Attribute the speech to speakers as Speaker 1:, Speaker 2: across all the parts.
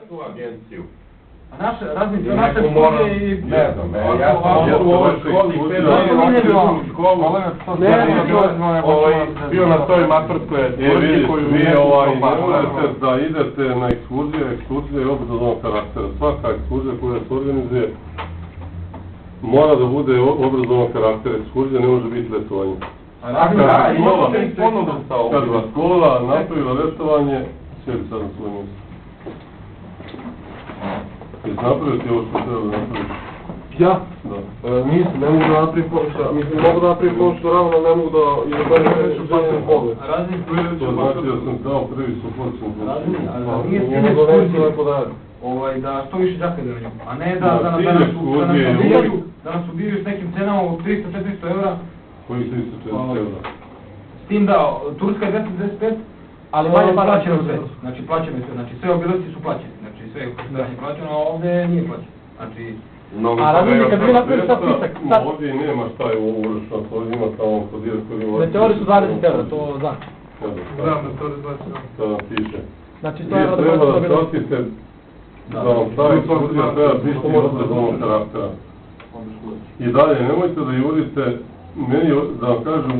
Speaker 1: tu agenciju?
Speaker 2: A naše studije i...
Speaker 3: Ne znam, ja sam u ovoj školi 5 godina u školu, bio na toj maturskoj ekskurziji koju
Speaker 4: vi ne možete da idete na ekskurzije je obrazovnog karaktera. Svaka ekskurzija koja se organizuje mora da bude obrazovnog karaktera. Ekskurzija ne može biti letovanje. Kad bi škola napravila letovanje, sve bi sad na svoj mjestu. Jesi napraviti ovo što treba da napraviti?
Speaker 3: Ja? Nisam, ne mogu da napravim pošto, mislim, mogu da napravim pošto ravno, ne mogu da izabavim veću pasivnu pogled.
Speaker 4: To znači da sam dao prvi suportni.
Speaker 2: Nije cilj ekskurzije, da što više đaka ide na njom, a ne da nas ubijaju s nekim cenama od 300-400 eura.
Speaker 4: Koji 300-400 eura?
Speaker 2: S tim da Turska je 225, ali manje plaćeno sve. Znači plaćeno je sve, znači sve obilasti su plaćene, znači sve je plaćeno, a ovdje nije plaćeno. Znači...
Speaker 5: A razumije, kad vi napravili sad spisak...
Speaker 4: Ovdje nema šta je ovo uvršeno, ovdje ima tamo kod direktorima...
Speaker 5: Meteori su 20 eura, to znam.
Speaker 3: Znam, meteori 20 eura.
Speaker 4: Šta nam piše?
Speaker 5: Znači 100 eura da
Speaker 4: treba da shvatite da vam ta ekskurzija treba biti obrazovnog karaktera. I dalje, nemojte da jurite, meni, da vam kažem,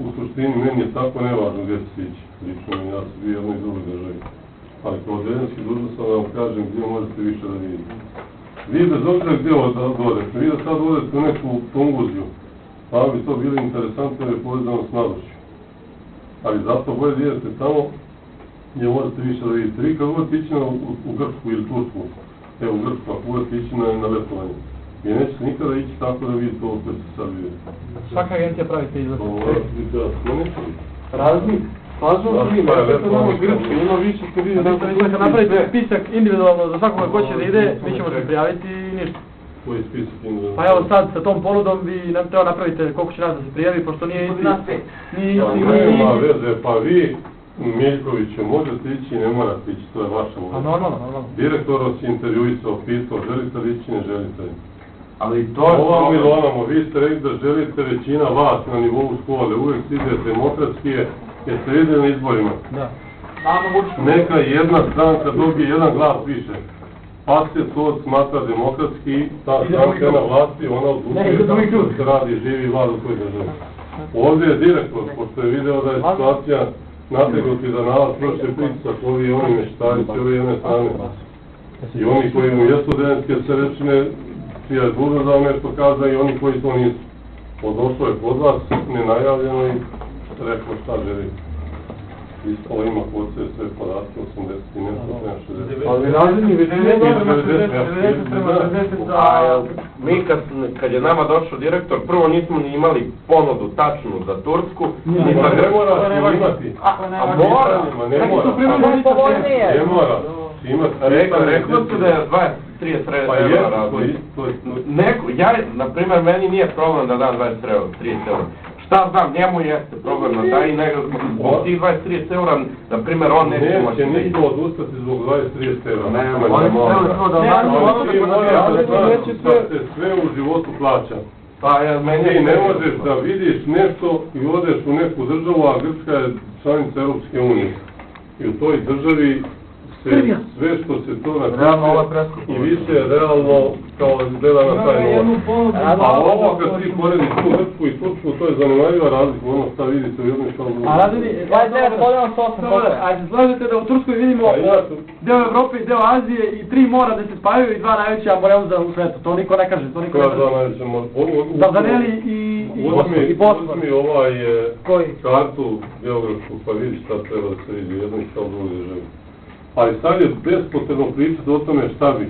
Speaker 4: u suštini, meni je tako nevažno gdje se ići. Lično mi, ja sam bio jednoj drugoj državi. Ali kao dejanski dužnost sam da vam kažem gdje možete više da vidite. Vi bez obzira gdje odete, vi da sad odete u neku Tunguziju, pa bi to bili interesantno jer je povezano s mladošću. Ali zato bolje da idete tamo gdje možete više da vidite. Vi kad budete ići u Grčku ili Tursku, evo u Grčku, ako budete ići na letovanje, vi nećete nikada ići tako da vidite ovo koje ste sad vidjeti.
Speaker 5: Svaka agencija pravi te izlete.
Speaker 4: To morate biti da smonite.
Speaker 3: Razmi? Pažno da ima, Grčka ima više što vidite.
Speaker 5: Kad napravite spisak individualno za svakoga ko će da ide, mi ćemo se prijaviti i ništa.
Speaker 4: Koji spisak individualno?
Speaker 5: Pa evo sad sa tom ponudom vi nam treba napravite koliko će nas da se prijavi, pošto nije isti...
Speaker 4: Nema veze, pa vi, Miljkoviće, možete ići i ne morate ići, to je vaša mogućnost.
Speaker 5: A normalno.
Speaker 4: Direktor vas intervjuisao, pitao, želite li ići, ne želite li.
Speaker 3: Ali to...
Speaker 4: Ovom ili onamo, vi ste rekli da želite većina vas na nivou škole, uvijek si ide demokratski je, jeste vidjeli na izborima.
Speaker 5: Da.
Speaker 4: Neka jedna stranka dobije jedan glas više. Pa se to smatra demokratski, ta stranka je na vlasti, ona odlučuje kako se radi i živi vlad u toj državi. Ovdje je direktor, pošto je video da je situacija nategnuti da nalaz prošle pritisak, ovi i oni meštarici, ove jedne strane. I oni koji mu jesu dejanske srečine, čija je dužno da vam nešto kaza i oni koji to nisu. Odnošlo je kod vas, nenajavljeno i rekao šta želi. Ispalo ima kod sve podatke, 80 i nešto, 60.
Speaker 3: Ali razini viđenje
Speaker 1: Mi kad je nama došao direktor, prvo nismo ni imali ponudu tačnu za Tursku, ni za Grčku.
Speaker 4: Ne mora imati.
Speaker 1: A mora?
Speaker 4: Ne mora.
Speaker 1: Rekao su da je 30 eura razlika. Na primjer, meni nije problem da dam 30 eura. Šta znam, njemu jeste problem da daje i nego zbog tih 20-30 eura, na primjer, on neće moći da ide.
Speaker 4: Neće niko odustati zbog 20-30 eura. Ti sve u životu plaća. Ti ne možeš da vidiš nešto i odeš u neku državu, a Grčka je članica Europske unije. I u toj državi sve što se to napiše i više realno kao gleda na taj novac. A ovo kad ti porediš tu Grčku i Tursku, to je zanimljiva razlika, ono šta vidite u jednom što drugo.
Speaker 5: A razini, 29 poljama 108%. Ajde, slažete da u Turskoj vidimo deo Evrope i deo Azije i 3 mora da se spajaju i 2 najveća moreuza u svetu. To niko ne kaže, to niko ne kaže.
Speaker 4: Koja 2 najveća mora?
Speaker 5: Dardaneli i Bosfor.
Speaker 4: Uzmi kartu geografsku pa vidi šta treba da se vidi u jednoj što drugo državi. Ali sad je bespotrebno pričati o tome šta bi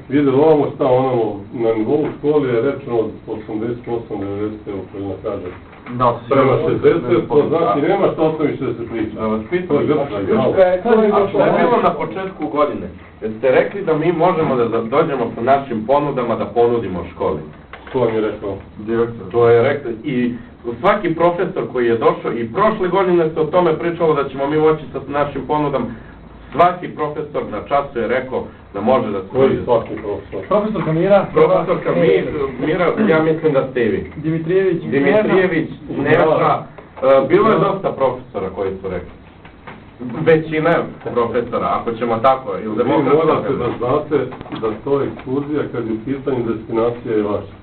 Speaker 4: vidjeli ovamo šta onamo. Na nivou škole je rečeno od 88-90, evo koji nam kaže. Prema 60, to znači nema šta o tome više da se priča. To je Grčka, igrao.
Speaker 1: A što je bilo na početku godine? Jer ste rekli da mi možemo da dođemo sa našim ponudama da ponudimo školi.
Speaker 4: To vam je rekao
Speaker 1: direktor. To je rekao i svaki profesor koji je došao i prošle godine se o tome pričalo da ćemo mi moći sa našim ponudama. Svaki profesor na času je rekao da može da se...
Speaker 4: Koji svaki profesor?
Speaker 5: Profesorka Mira.
Speaker 1: Profesorka Mira, ja mislim da ste i vi.
Speaker 5: Dimitrijević,
Speaker 1: Neša. Bilo je dosta profesora koji su rekli. većina profesora, ako ćemo tako, ili
Speaker 4: Vi
Speaker 1: demokratska.
Speaker 4: morate da znate da to ekskurzija kad je u pitanju destinacija je vaša.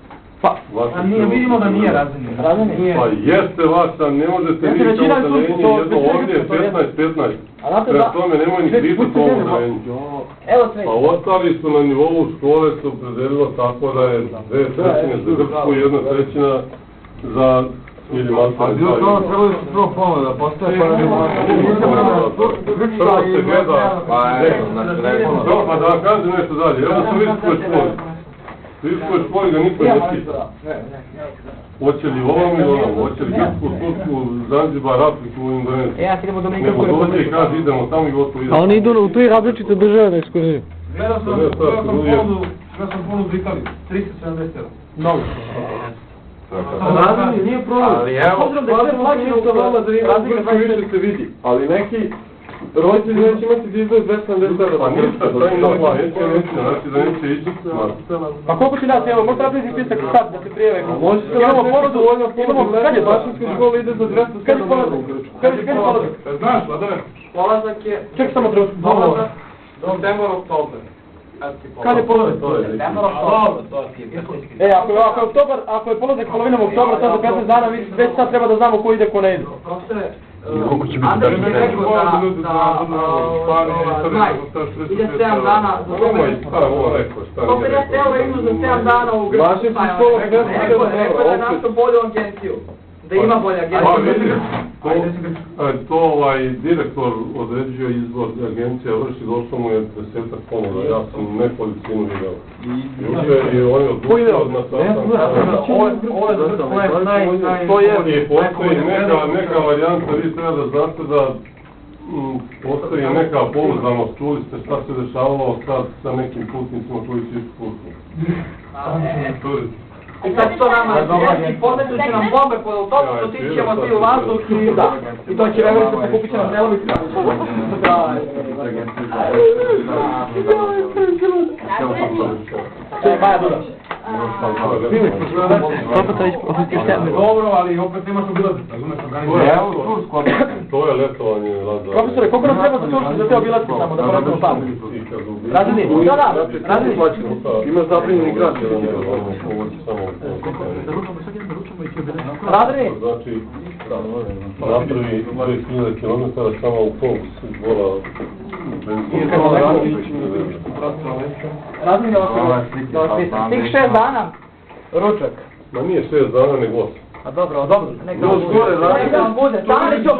Speaker 2: Pa,
Speaker 4: Vaša
Speaker 2: a nije, vidimo da nije razredni.
Speaker 5: Razredni?
Speaker 4: Pa jeste vaša, ne možete
Speaker 5: Jeste,
Speaker 4: vi
Speaker 5: većina
Speaker 4: kao
Speaker 5: je tu,
Speaker 4: odeljenje,
Speaker 5: to-
Speaker 4: jedno
Speaker 5: većina
Speaker 4: ovdje je
Speaker 5: je tu, to je.
Speaker 4: 15-15.
Speaker 5: A znate
Speaker 4: Prema
Speaker 5: da-
Speaker 4: tome nemoj ni
Speaker 5: Čekaj,
Speaker 4: pričati
Speaker 5: pustite
Speaker 4: o ovom
Speaker 5: mene,
Speaker 4: odeljenju.
Speaker 5: Evo sve.
Speaker 4: Pa ostali su na nivou škole se opredelilo tako da je 2/3 za Grčku i 1/3 za ili
Speaker 3: A bilo to ono trebali su prvo ponovno da postaje pa ne
Speaker 4: Prvo se gleda,
Speaker 1: Pa evo, znači neko.
Speaker 4: dobro, pa da vam kažem nešto dalje, evo sam u Viskoj školi. U Viskoj školi ga niko ne pita. Hoće li ovom ili onom, hoće li Grčku, Tursku, Zanzibar, Afriku, Indoneziju.
Speaker 5: Ja ti idemo do
Speaker 4: Nego dođe i kaže idemo tamo i gotovo idemo.
Speaker 6: A oni idu u tri različite države na ekskurziju.
Speaker 2: Gledao sam ponudu Italiju, 370 €.
Speaker 5: Mnogo.
Speaker 3: Razredni nije problem.
Speaker 1: Ali evo,
Speaker 5: Obzirom da je sve plaćeno
Speaker 3: Isto vama da ima
Speaker 5: razlika
Speaker 3: Grčko više se vidi, ali neki roditelji neće imati da izdaju 270
Speaker 4: Pa ništa, to im nova, neće, znači da neće ići.
Speaker 5: Pa koliko će nas, evo, možete napraviti spisak sad da se prijeve?
Speaker 3: Može se
Speaker 5: Imamo
Speaker 3: naći
Speaker 5: ponudu, imamo, kad je to?
Speaker 3: Mašinska škola ide za 207
Speaker 5: Kad je
Speaker 3: €
Speaker 5: polazak?
Speaker 3: u Grčku.
Speaker 5: Kad je polazak?
Speaker 2: Znaš, Vladane?
Speaker 7: Polazak je
Speaker 5: Čekaj samo trenutak.
Speaker 7: polazak septembar, oktober.
Speaker 5: Kad je polazak?
Speaker 7: Septembar, oktober.
Speaker 5: Ako je polazak polovinom oktobra, sad za 15 dana, već sad treba da znamo ko ide, ko ne ide.
Speaker 7: Profesore,
Speaker 1: Koliko će biti
Speaker 7: Andrej
Speaker 1: danas?
Speaker 7: je rekao ide 7 dana za
Speaker 4: Nemoj, šta je ovo rekao, šta je
Speaker 7: 150 € ima za 7 dana u Grčku.
Speaker 3: Mašinska škola,
Speaker 7: Rekao je da našu bolju agenciju. Da ima bolja
Speaker 4: Pa
Speaker 7: agencija.
Speaker 4: vidi, to direktor određuje izbor, agencija vrši, došlo mu je 10-ak ponuda, ja sam nekolicinu vidio. Juče i on je odlučio na sastanku. Postoji neka varijanta, vi treba da znate da postoji neka pouzdanost, čuli ste šta se dešavalo sad sa nekim putnicima koji su istu putni.
Speaker 7: I sad to nama agencija, podmeću će nam bombe pod autobus, otići ćemo svi u vazduh i da.
Speaker 5: I to će verovati se pokupit će nam delovi. Čekaj, Maja doda.
Speaker 2: Dobro, ali opet nemaš obilazak, razumeš,
Speaker 1: Evo, Tursku.
Speaker 4: To je letovanje, Lazar.
Speaker 5: Profesore, koliko nam treba za Tursku za te obilaske samo da poradimo tamo? Razredni? Da, razredni.
Speaker 3: Ima zaprimljeni grad.
Speaker 5: Razredni?
Speaker 4: Znači, napravi 2000 km samo autobus zbora benzina.
Speaker 5: Razredni ovako. Tih 6 dana, ručak.
Speaker 4: Ma nije 6 dana, nego 8.
Speaker 5: A dobro, dobro. Neka
Speaker 3: Još gore, razredni.
Speaker 5: Neka vam bude. Staniću,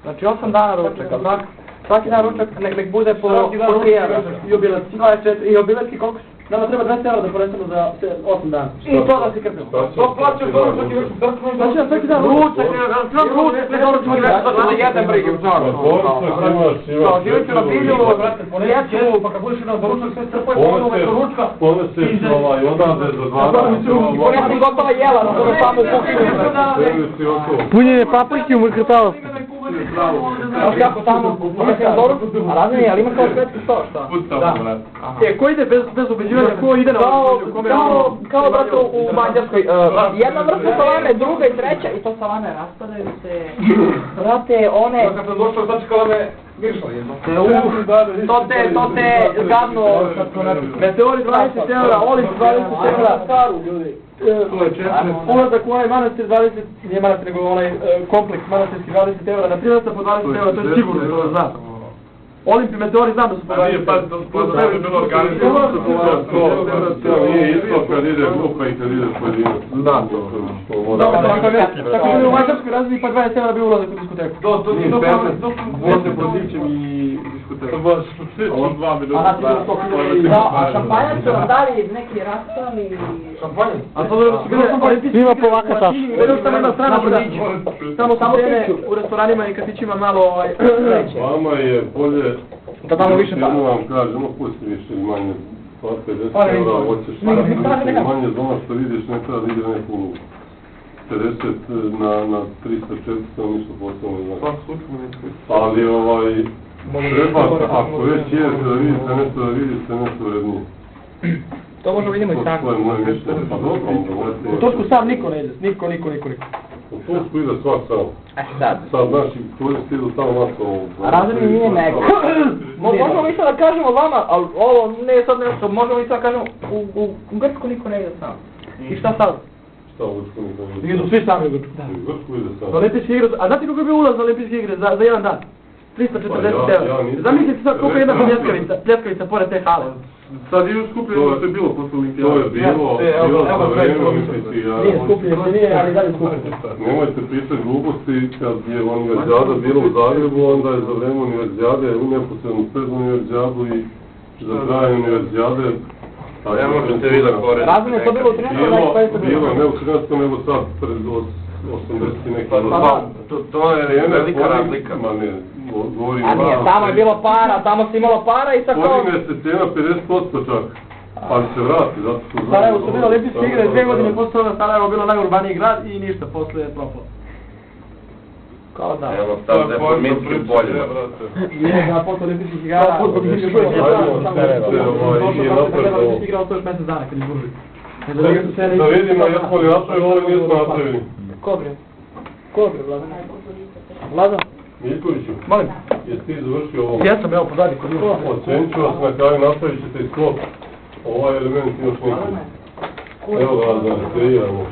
Speaker 5: znači 8 dana ručaka, tako? Svaki dan ručak nek bude po 3 € i obilaski 24 i obilaski koliko? Nama treba 200 € da ponesemo za 8 dana. I to da se krpimo.
Speaker 2: To plaćam za ručak i već
Speaker 5: Znači na svaki dan ručak, ne doručimo i nešto da jedem brige u čaru.
Speaker 4: Imaš
Speaker 5: Živit ću na bilju, jeću, pa kad budeš na doručak sve strpoj ponovno već ručka.
Speaker 4: Poneseš odavde za 2 dana.
Speaker 5: Ja sam gotova jela, na toga samo u kuhinju.
Speaker 6: Punjenje paprike u mrkrtavac.
Speaker 5: Znaš kako tamo, a razumije, ali ima kao svetski sto, šta? Da. Ko ide bez ubeđivanja, ko ide na kao brate u Mađarskoj, jedna vrsta salame, druga i treća, i to salame raspadaju se, brate, one...
Speaker 2: Kad sam došao, znači kada me miršao jedno.
Speaker 5: To te gadno, meteori 20 €, oliv 20 €, staru ljudi. Ulazak u onaj manastir 20, nije manastir nego onaj kompleks manastirski 20 €, na 3 mjesta po 20 €, to je sigurno, to znam. Olimpi meteori znam da su po 20 €.
Speaker 2: je bilo organizovano.
Speaker 4: To nije isto kad ide grupa i kad ide pojedinac.
Speaker 3: Da,
Speaker 5: Dobro, tako bi u Mađarskoj razini pa 20 € bi ulazak u diskoteku.
Speaker 2: To
Speaker 3: nije 15, voze prodićem i diskoteku.
Speaker 5: A nas je bilo 100 000.
Speaker 7: A šampanjac su vam dali neki rastali...
Speaker 2: Šampanjac?
Speaker 5: A to da su bile šampanjci.
Speaker 6: Ima po ovaka taš.
Speaker 5: Vedeš tamo jedna strana prodića. Tamo cene u restoranima i kafićima malo veće.
Speaker 4: Vama je bolje,
Speaker 5: Da tamo više
Speaker 4: jedno
Speaker 5: para.
Speaker 4: vam kažem, pusti više ili manje, 50 €, hoćeš manje za ono što vidiš, ne treba da ide neku 50 na 300-400, ništa posebno ne znam. Ali treba, ako već jeste da vidite nešto vrednije.
Speaker 5: To možemo vidimo i
Speaker 4: To
Speaker 5: tako.
Speaker 4: je moje mišljenje, pa dobro,
Speaker 5: U Tursku sam niko ne ide, niko.
Speaker 4: U Tursku ide svak samo.
Speaker 5: Sad.
Speaker 4: Sad naši turisti idu samo masovo.
Speaker 5: A razredni nije neko. Možemo mi sad da kažemo vama, ali ovo ne sad nešto, možemo mi sad da kažemo, u Grčku niko ne ide sam. I šta sad?
Speaker 4: Šta u Grčku niko ne ide?
Speaker 5: Idu svi sami u Grčku.
Speaker 4: U Grčku ide
Speaker 5: Na
Speaker 4: sam.
Speaker 5: olimpijske igre, a znate koliko je bio ulaz na olimpijske igre za jedan dan? 340
Speaker 4: Pa ja
Speaker 5: eura.
Speaker 4: nisam-
Speaker 5: Zamislite sad koliko je jedna pljeskavica pored te hale.
Speaker 3: Sad je skuplje nego što je bilo posle
Speaker 4: To
Speaker 3: olimpijade.
Speaker 4: je bilo za vreme olimpijskih igara.
Speaker 5: Nije skuplje, se nije, ali dalje skuplje.
Speaker 4: Nemojte pričati gluposti, kad je univerzijada bila u Zagrebu, onda je za vreme univerzijade, neposredno pred univerzijadu i za kraj univerzijade.
Speaker 1: Ne možete vi da koristite.
Speaker 5: Razredno je to bilo u 13.
Speaker 4: Bilo, ne u 13. nego sad, pred 80 i neki.
Speaker 1: Pa to je velika razlika.
Speaker 4: Ma ne, govorim...
Speaker 5: A nije, tamo je bilo para, tamo si imalo para i sad kao...
Speaker 4: Podigne se cena 50% čak, ali se vrati, zato što...
Speaker 5: Sarajevo su bile olimpijske igre, 2 godine posle toga Sarajevo bilo najurbaniji grad i ništa, posle je propalo. Kao da.
Speaker 1: Evo sad je po minskim poljima.
Speaker 5: Nije na posle olimpijskih igara, fudbal ih još uvijek nije
Speaker 4: Nije napravio.
Speaker 5: olimpijskih igara, ostaje još mesec dana kad izbužili.
Speaker 4: Da vidimo, jesmo li napravili ovo ili nismo napravili.
Speaker 5: Ko bre? Ko bre, Vladan? Vladan?
Speaker 4: Miljkoviću,
Speaker 5: Molim.
Speaker 4: jesi ti završio ovo?
Speaker 5: Jesam, evo, pozadi kod njih.
Speaker 4: Ocenit ću vas na kraju, napravit ćete i sklop. Ovaj element još neki. Evo ga, da, kreiramo.